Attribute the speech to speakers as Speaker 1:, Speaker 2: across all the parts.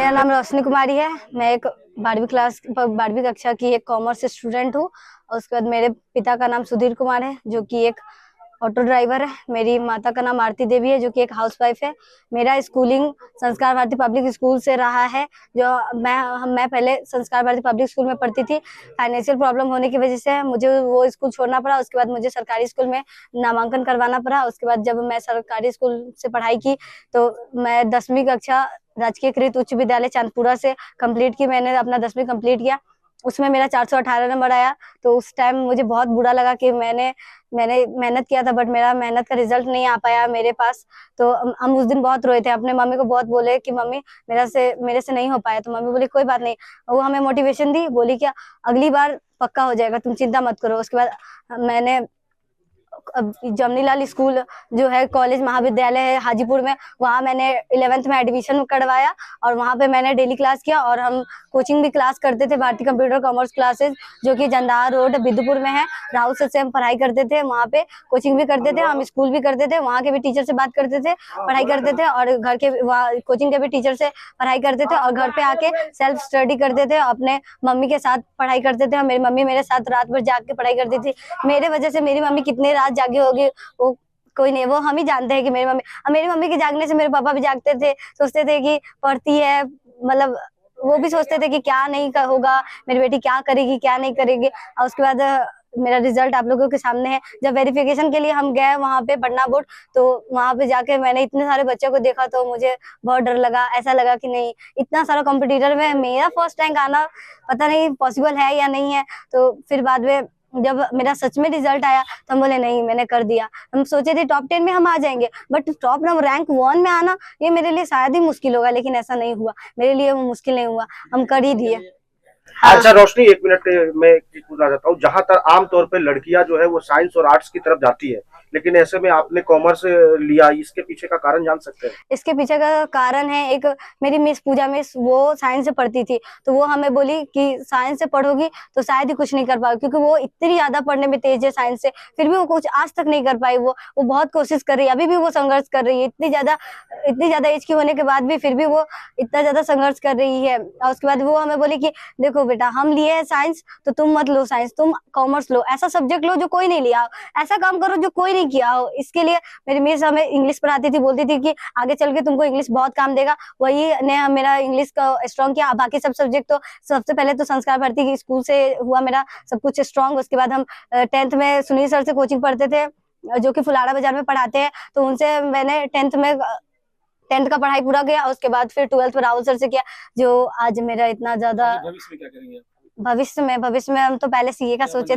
Speaker 1: मेरा नाम रोशनी कुमारी है। मैं एक 12वीं कक्षा की एक कॉमर्स स्टूडेंट हूँ। और उसके बाद मेरे पिता का नाम सुधीर कुमार है, जो कि एक ऑटो ड्राइवर है। मेरी माता का नाम आरती देवी है, जो कि एक हाउसवाइफ है। मेरा स्कूलिंग संस्कार भारती पब्लिक स्कूल से रहा है। जो मैं पहले संस्कार भारती पब्लिक स्कूल में पढ़ती थी। फाइनेंशियल प्रॉब्लम होने की वजह से मुझे वो स्कूल छोड़ना पड़ा। उसके बाद मुझे सरकारी स्कूल में नामांकन करवाना पड़ा। उसके बाद जब मैं सरकारी स्कूल से पढ़ाई की तो मैं 10वीं कक्षा राजकीय कृत उच्च विद्यालय चांदपुरा से कंप्लीट की। मैंने अपना 10वीं कंप्लीट किया, उसमें मेरा 418 नंबर आया। तो उस टाइम मुझे बहुत बुरा लगा कि मैंने मेहनत किया था, बट मेरा मेहनत का रिजल्ट नहीं आ पाया मेरे पास। तो हम उस दिन बहुत रोए थे, अपने मम्मी को बहुत बोले कि मम्मी मेरे से नहीं हो पाया। तो मम्मी बोली कोई बात नहीं। वो हमें मोटिवेशन दी, बोली क्या अगली बार पक्का हो जाएगा, तुम चिंता मत करो। उसके बाद मैंने जमनीलाल स्कूल जो है कॉलेज महाविद्यालय है हाजीपुर में, वहाँ मैंने 11th में एडमिशन करवाया और वहाँ पे मैंने डेली क्लास किया। और हम कोचिंग भी क्लास करते थे, भारतीय कंप्यूटर कॉमर्स क्लासेस, जो कि जंदाहा रोड बिदुपुर में है। राहुल सर से हम पढ़ाई करते थे, वहाँ पे कोचिंग भी करते थे, हम स्कूल भी करते थे, वहाँ के भी टीचर से बात करते थे, पढ़ाई करते थे। और घर के कोचिंग के भी टीचर से पढ़ाई करते थे और घर पे आके सेल्फ स्टडी करते थे, अपने मम्मी के साथ पढ़ाई करते थे। और मेरी मम्मी मेरे साथ रात भर जाग के पढ़ाई करती थी। मेरे वजह से मेरी मम्मी कितनी रात जागी होगी वो कोई नहीं, वो हम ही जानते हैं कि मेरी मम्मी के जागने से मेरे पापा भी जागते थे, सोचते थे कि पढ़ती है, मतलब वो भी सोचते थे कि क्या नहीं होगा, मेरी बेटी क्या करेगी क्या नहीं करेगी। और उसके बाद मेरा रिजल्ट आप लोगों के सामने है। जब वेरिफिकेशन के लिए हम गए वहाँ पे पटना बोर्ड, तो वहाँ पे जाके मैंने इतने सारे बच्चों को देखा तो मुझे बहुत डर लगा। ऐसा लगा कि नहीं, इतना सारा कॉम्पिटिटर में मेरा फर्स्ट रैंक आना पता नहीं पॉसिबल है या नहीं है। तो फिर बाद में जब मेरा सच में रिजल्ट आया तो हम बोले नहीं, मैंने कर दिया। हम सोचे थे टॉप 10 में हम आ जाएंगे, बट टॉप रैंक 1 में आना ये मेरे लिए शायद ही मुश्किल होगा, लेकिन ऐसा नहीं हुआ। मेरे लिए वो मुश्किल नहीं हुआ, हम कर ही दिए।
Speaker 2: हाँ। अच्छा रोशनी, एक मिनट में एक चीज पूछना चाहता हूँ। जहां तक आमतौर पे लड़कियां जो है वो साइंस और आर्ट्स की तरफ जाती है, लेकिन ऐसे में आपने कॉमर्स लिया, इसके पीछे का कारण जान सकते हैं?
Speaker 1: इसके पीछे का कारण है, एक मेरी मिस पूजा मिस, वो साइंस से पढ़ती थी, तो वो हमें बोली कि साइंस से पढ़ोगी तो शायद ही कुछ नहीं कर पाओगी, क्योंकि वो इतनी ज्यादा पढ़ने में तेज है साइंस से, फिर भी वो कुछ आज तक नहीं कर पाई। वो बहुत कोशिश कर रही है, अभी भी वो संघर्ष कर रही है। इतनी ज्यादा एज की होने के बाद भी फिर भी वो इतना ज्यादा संघर्ष कर रही है। और उसके बाद वो हमें बोली कि देखो बेटा, हम लिए है साइंस तो तुम मत लो साइंस, तुम कॉमर्स लो, ऐसा सब्जेक्ट लो जो कोई नहीं लिया हो, ऐसा काम करो जो कोई नहीं किया हो। इसके लिए मेरी मिस हमें इंग्लिश पढ़ाती थी, बोलती थी कि आगे चल के तुमको इंग्लिश बहुत काम देगा। वही ने मेरा इंग्लिश का स्ट्रॉन्ग किया। बाकी सब सब्जेक्ट तो सबसे पहले तो संस्कार भारती स्कूल से हुआ मेरा सब कुछ स्ट्रॉन्ग। उसके बाद हम 10th में सुनील सर से कोचिंग पढ़ते थे, जो कि फुलाड़ा बाजार में पढ़ाते हैं, तो उनसे मैंने 10th का पढ़ाई पूरा किया। उसके बाद फिर 12th में राहुल सर से किया, जो आज मेरा इतना ज्यादा
Speaker 2: भविष्य में क्या करेंगे?
Speaker 1: भविष्य में हम तो पहले सीए का सोचे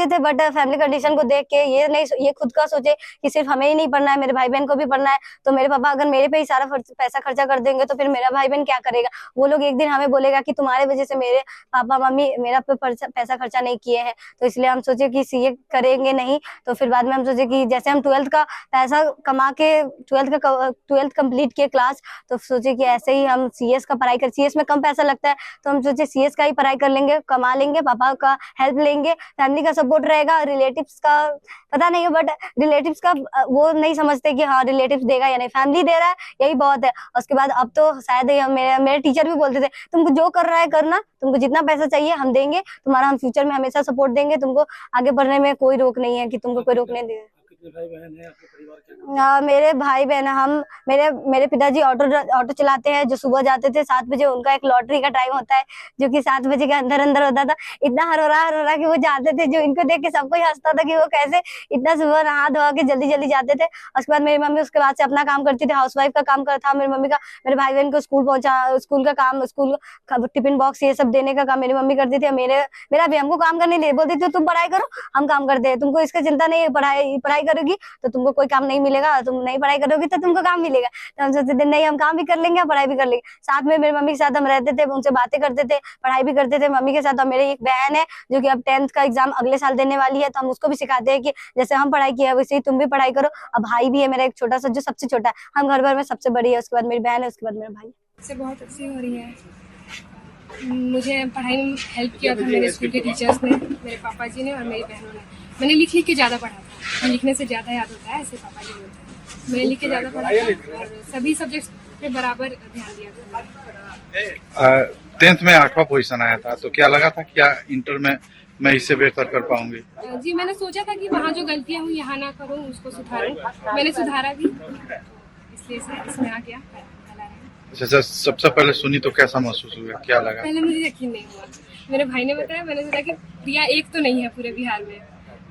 Speaker 1: थे, बट फैमिली कंडीशन को देख के ये खुद का सोचे कि सिर्फ हमें ही नहीं पढ़ना है, मेरे भाई बहन को भी पढ़ना है। तो मेरे पापा अगर मेरे पे ही सारा पैसा खर्चा कर देंगे तो फिर मेरा भाई बहन क्या करेगा? वो लोग एक दिन हमें बोलेगा कि तुम्हारे वजह से मेरे पापा मम्मी मेरा पे पैसा खर्चा नहीं किए हैं। तो इसलिए हम सोचे कि सीए करेंगे नहीं। तो फिर बाद में हम सोचे कि जैसे हम 12th का पैसा कमा के 12th कंप्लीट किए क्लास, तो सोचे कि ऐसे ही हम सीएस का पढ़ाई कर, सीएस में कम पैसा लगता है, तो हम सोचे सीएस का ही पढ़ाई कर लेंगे, कमा लेंगे, पापा का हेल्प लेंगे, फैमिली का सपोर्ट रहेगा। रिलेटिव्स का पता नहीं है, बट रिलेटिव्स का वो नहीं समझते कि हाँ रिलेटिव्स देगा या नहीं, फैमिली दे रहा है यही बहुत है। उसके बाद अब तो शायद मेरे टीचर भी बोलते थे तुमको जो कर रहा है करना, तुमको जितना पैसा चाहिए हम देंगे, तुम्हारा हम फ्यूचर में हमेशा सपोर्ट देंगे, तुमको आगे बढ़ने में कोई रोक नहीं है कि तुमको कोई रोकने दे।
Speaker 2: भाई बहन है आपके परिवार के?
Speaker 1: मेरे भाई बहन, हम मेरे पिताजी ऑटो चलाते हैं, जो सुबह जाते थे 7 बजे। उनका एक लॉटरी का टाइम होता है जो कि 7 बजे के अंदर अंदर होता था। इतना हरोरा कि वो जाते थे, जो इनको देख के सबको ही हंसता था कि वो कैसे इतना सुबह नहा धोआ के जल्दी जल्दी जाते थे। उसके बाद मेरी मम्मी उसके बाद से अपना काम करती थी, हाउसवाइफ का काम था मेरी मम्मी का। मेरे भाई बहन को स्कूल पहुंचा, स्कूल का काम, स्कूल टिफिन बॉक्स ये सब देने का काम मेरी मम्मी करती थी। मेरा भी हमको काम करने नहीं बोलती थी, तुम पढ़ाई करो हम काम करते हैं, तुमको इसका चिंता नहीं है, पढ़ाई करोगी तो तुमको कोई काम नहीं मिलेगा, तुम नहीं पढ़ाई करोगी तो तुमको काम मिलेगा। तो हम सोचते थे नहीं, हम काम भी कर लेंगे पढ़ाई भी कर लेंगे। साथ में मेरी मम्मी के साथ हम रहते थे, उनसे बातें करते थे, पढ़ाई भी करते थे मम्मी के साथ। और मेरी एक बहन है जो कि अब 10th का एग्जाम अगले साल देने वाली है, तो हम उसको भी सिखाते हैं कि जैसे हम पढ़ाई किया है वैसे ही तुम भी पढ़ाई करो। अब भाई भी है मेरा एक छोटा सा, जो सबसे छोटा है, हम घर भर में सबसे बड़ी है, उसके बाद मेरी बहन है, उसके बाद मेरा भाई।
Speaker 3: से बहुत अच्छी हो रही है। मुझे पढ़ाई में हेल्प किया था मेरे स्कूल के टीचर्स ने, मेरे पापा जी ने और मेरी बहनों ने। मैंने लिख के ज़्यादा पढ़ा था, लिखने से ज़्यादा याद होता है, ऐसे पापा जी बोलते हैं। मैंने लिख के ज़्यादा पढ़ा था और सभी सब्जेक्ट्स पे बराबर ध्यान दिया था।
Speaker 4: 10th में 8वां पोजीशन आया था, तो क्या लगा था क्या इंटर में मैं इससे बेहतर कर पाऊंगी?
Speaker 3: जी मैंने सोचा था कि वहाँ जो गलतियाँ हुई यहाँ ना करूँ, उसको सुधारूँ। मैंने सुधारा भी, इसलिए इसमें आ गया।
Speaker 4: अच्छा, सबसे पहले सुनी तो कैसा महसूस हुआ, क्या लगा?
Speaker 3: पहले मुझे यकीन नहीं हुआ, मेरे भाई ने बताया, मैंने सोचा कि प्रिया एक तो नहीं है पूरे बिहार में,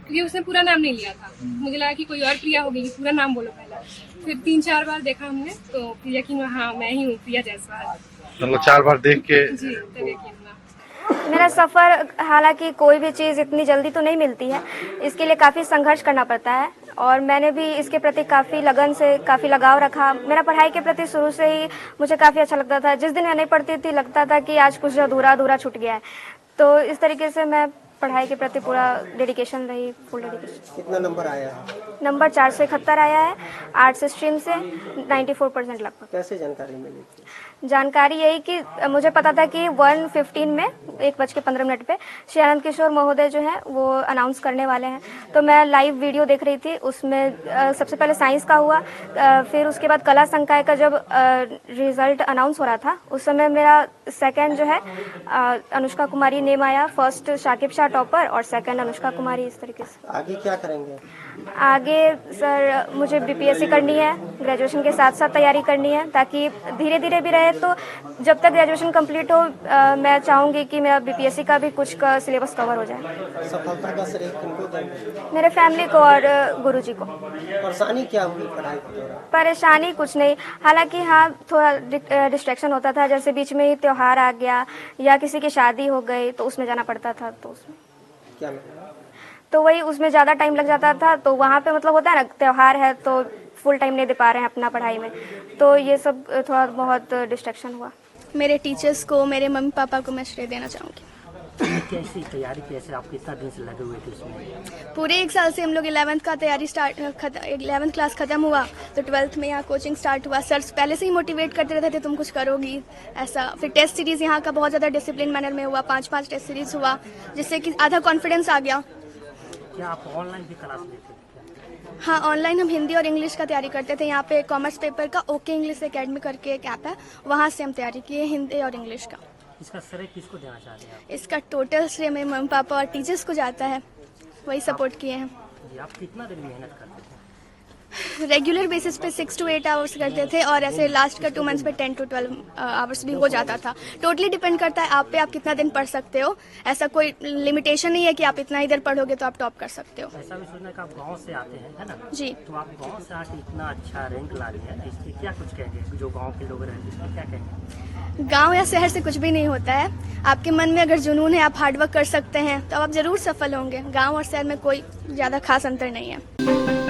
Speaker 3: क्योंकि उसने पूरा नाम नहीं लिया था। मुझे लगा कि कोई और प्रिया होगी, पूरा नाम बोलो पहले। फिर 3-4 बार देखा हमने तो फिर यकीन हुआ, हाँ मैं ही हूँ प्रिया जायसवाल।
Speaker 4: मतलब 4 बार देख के?
Speaker 3: जी, तब यकीन हुआ।
Speaker 5: मेरा सफ़र, हालांकि कोई भी चीज़ इतनी जल्दी तो नहीं मिलती है, इसके लिए काफ़ी संघर्ष करना पड़ता है और मैंने भी इसके प्रति काफ़ी लगन से काफ़ी लगाव रखा। मेरा पढ़ाई के प्रति शुरू से ही मुझे काफ़ी अच्छा लगता था। जिस दिन मैं नहीं पढ़ती थी लगता था कि आज कुछ अधूरा छूट गया है। तो इस तरीके से मैं पढ़ाई के प्रति पूरा डेडिकेशन रही, फुल डेडिकेशन।
Speaker 6: कितना नंबर आया है?
Speaker 5: नंबर 471 आया है, आर्ट्स स्ट्रीम से 94% लगभग।
Speaker 6: कैसे जानकारी मिली थी?
Speaker 5: जानकारी यही कि मुझे पता था कि 1:15 में 1:15 पे श्री आनंद किशोर महोदय जो हैं वो अनाउंस करने वाले हैं। तो मैं लाइव वीडियो देख रही थी, उसमें सबसे पहले साइंस का हुआ, फिर उसके बाद कला संकाय का जब रिजल्ट अनाउंस हो रहा था उस समय मेरा सेकंड जो है अनुष्का कुमारी नेम आया, फर्स्ट शाकिब शाह टॉपर और सेकंड अनुष्का कुमारी। इस तरीके से
Speaker 6: आगे क्या करेंगे?
Speaker 5: आगे सर मुझे बीपीएससी करनी है, ग्रेजुएशन के साथ साथ तैयारी करनी है, ताकि धीरे धीरे भी रहे। तो जब तक ग्रेजुएशन कंप्लीट हो मैं चाहूँगी कि मेरा बीपीएससी का भी कुछ का सिलेबस कवर हो जाए।
Speaker 6: सफलता का श्रेय किनको देंगे?
Speaker 5: मेरे फैमिली को और गुरुजी को।
Speaker 6: परेशानी क्या हुई पढ़ाई के दौरान?
Speaker 5: परेशानी कुछ नहीं, हालांकि हाँ थोड़ा डिस्ट्रैक्शन होता था, जैसे बीच में ही त्यौहार आ गया या किसी की शादी हो गई तो उसमें जाना पड़ता था। तो उसमें
Speaker 6: क्या लगा?
Speaker 5: तो वही उसमें ज़्यादा टाइम लग जाता था। तो वहाँ पे मतलब होता है ना, त्यौहार है तो फुल टाइम नहीं दे पा रहे हैं अपना पढ़ाई में, तो ये सब थोड़ा बहुत डिस्ट्रैक्शन हुआ।
Speaker 7: मेरे टीचर्स को, मेरे मम्मी पापा को मैं श्रेय देना चाहूँगी।
Speaker 6: कैसी तैयारी, कैसे आप कितना दिन से लगे हुए थे उसमें?
Speaker 7: पूरे 1 साल से हम लोग 11th का तैयारी 11th क्लास ख़त्म हुआ तो 12th में यहाँ कोचिंग स्टार्ट हुआ। सर पहले से ही मोटिवेट करते रहते थे तुम कुछ करोगी ऐसा। फिर टेस्ट सीरीज़ यहाँ का बहुत ज़्यादा डिसिप्लिन मैनर में हुआ, 5-5 टेस्ट सीरीज़ हुआ, जिससे कि आधा कॉन्फिडेंस आ गया।
Speaker 6: क्या आप ऑनलाइन भी क्लास लेते थे?
Speaker 7: हाँ, ऑनलाइन हम हिंदी और इंग्लिश का तैयारी करते थे। यहाँ पे कॉमर्स पेपर का ओके इंग्लिश एकेडमी करके एक ऐप है, वहाँ से हम तैयारी किए हिंदी और इंग्लिश का।
Speaker 6: इसका श्रेय किसको देना चाहते हैं आप?
Speaker 7: इसका टोटल श्रेय मेरे मम्मी पापा और टीचर्स को जाता है, वही सपोर्ट किए हैं।
Speaker 6: जी, आप कितना दिन मेहनत करते थे?
Speaker 7: रेगुलर बेसिस पे 6 to 8 आवर्स करते थे और ऐसे लास्ट का 2 मंथ्स पे 10 to 12 आवर्स भी हो जाता था। टोटली डिपेंड करता है आप पे, आप कितना दिन पढ़ सकते हो। ऐसा कोई लिमिटेशन नहीं है कि आप इतना ही देर पढ़ोगे तो आप टॉप कर सकते हो।
Speaker 6: ऐसा भी सोचना कि आप गांव से आते हैं, है ना?
Speaker 7: जी।
Speaker 6: तो आप गांव से आके इतना अच्छा रैंक ला लिया, इसके क्या कुछ कहेंगे? जो गांव के लोग रहते हैं क्या कहेंगे?
Speaker 7: गांव या शहर से कुछ भी नहीं होता है। आपके मन में अगर जुनून है, आप हार्डवर्क कर सकते हैं तो आप जरूर सफल होंगे। गाँव और शहर में कोई ज़्यादा खास अंतर नहीं है।